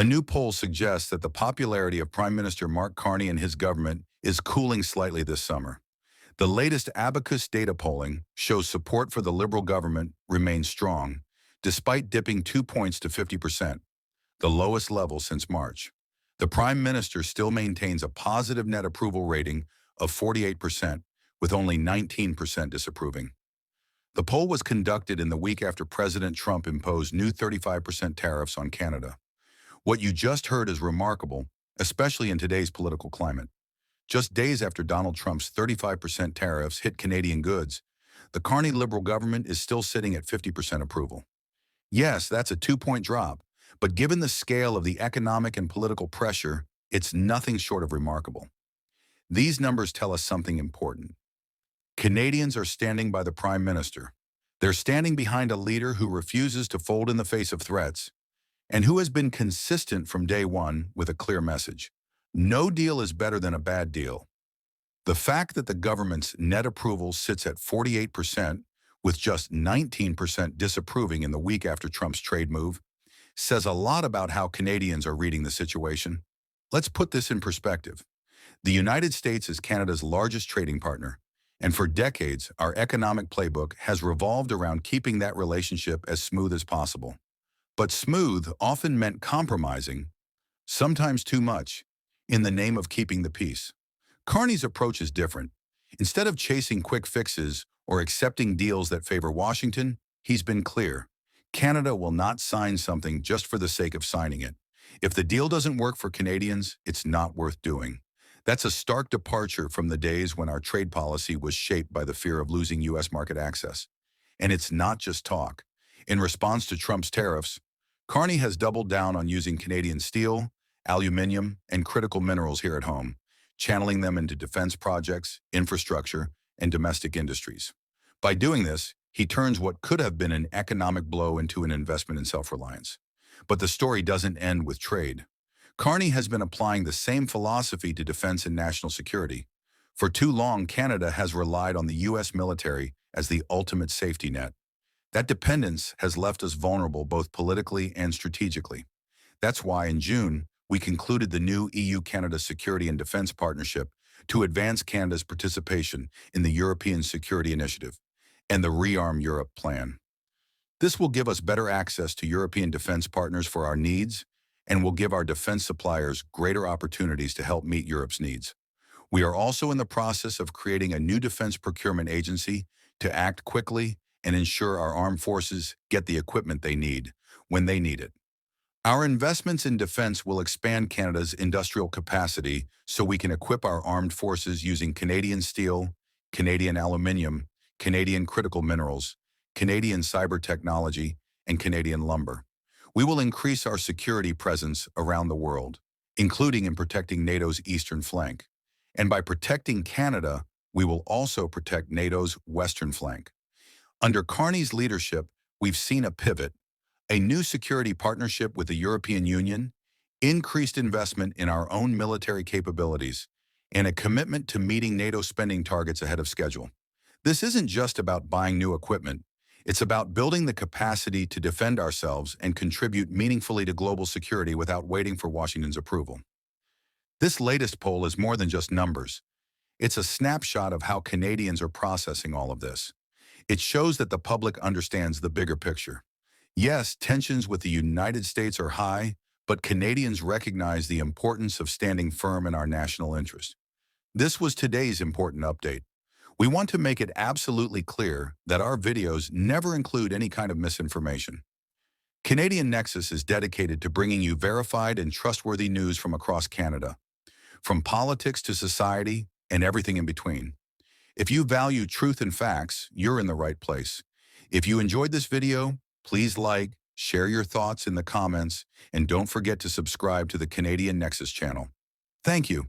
A new poll suggests that the popularity of Prime Minister Mark Carney and his government is cooling slightly this summer. The latest Abacus data polling shows support for the Liberal government remains strong, despite dipping 2 points to 50%, the lowest level since March. The Prime Minister still maintains a positive net approval rating of 48%, with only 19% disapproving. The poll was conducted in the week after President Trump imposed new 35% tariffs on Canada. What you just heard is remarkable, especially in today's political climate. Just days after Donald Trump's 35% tariffs hit Canadian goods, the Carney Liberal government is still sitting at 50% approval. Yes, that's a 2-point drop, but given the scale of the economic and political pressure, it's nothing short of remarkable. These numbers tell us something important. Canadians are standing by the Prime Minister. They're standing behind a leader who refuses to fold in the face of threats and who has been consistent from day one with a clear message. No deal is better than a bad deal. The fact that the government's net approval sits at 48%, with just 19% disapproving in the week after Trump's trade move, says a lot about how Canadians are reading the situation. Let's put this in perspective. The United States is Canada's largest trading partner, and for decades, our economic playbook has revolved around keeping that relationship as smooth as possible. But smooth often meant compromising, sometimes too much, in the name of keeping the peace. Carney's approach is different. Instead of chasing quick fixes or accepting deals that favor Washington, he's been clear. Canada will not sign something just for the sake of signing it. If the deal doesn't work for Canadians, it's not worth doing. That's a stark departure from the days when our trade policy was shaped by the fear of losing U.S. market access. And it's not just talk. In response to Trump's tariffs, Carney has doubled down on using Canadian steel, aluminum, and critical minerals here at home, channeling them into defense projects, infrastructure, and domestic industries. By doing this, he turns what could have been an economic blow into an investment in self-reliance. But the story doesn't end with trade. Carney has been applying the same philosophy to defense and national security. For too long, Canada has relied on the U.S. military as the ultimate safety net. That dependence has left us vulnerable both politically and strategically. That's why in June, we concluded the new EU-Canada Security and Defense Partnership to advance Canada's participation in the European Security Initiative and the Rearm Europe plan. This will give us better access to European defense partners for our needs and will give our defense suppliers greater opportunities to help meet Europe's needs. We are also in the process of creating a new defense procurement agency to act quickly and ensure our armed forces get the equipment they need when they need it. Our investments in defense will expand Canada's industrial capacity so we can equip our armed forces using Canadian steel, Canadian aluminum, Canadian critical minerals, Canadian cyber technology, and Canadian lumber. We will increase our security presence around the world, including in protecting NATO's eastern flank. And by protecting Canada, we will also protect NATO's western flank. Under Carney's leadership, we've seen a pivot, a new security partnership with the European Union, increased investment in our own military capabilities, and a commitment to meeting NATO spending targets ahead of schedule. This isn't just about buying new equipment. It's about building the capacity to defend ourselves and contribute meaningfully to global security without waiting for Washington's approval. This latest poll is more than just numbers. It's a snapshot of how Canadians are processing all of this. It shows that the public understands the bigger picture. Yes, tensions with the United States are high, but Canadians recognize the importance of standing firm in our national interest. This was today's important update. We want to make it absolutely clear that our videos never include any kind of misinformation. Canadian Nexus is dedicated to bringing you verified and trustworthy news from across Canada, from politics to society and everything in between. If you value truth and facts, you're in the right place. If you enjoyed this video, please like, share your thoughts in the comments, and don't forget to subscribe to the Canadian Nexus channel. Thank you.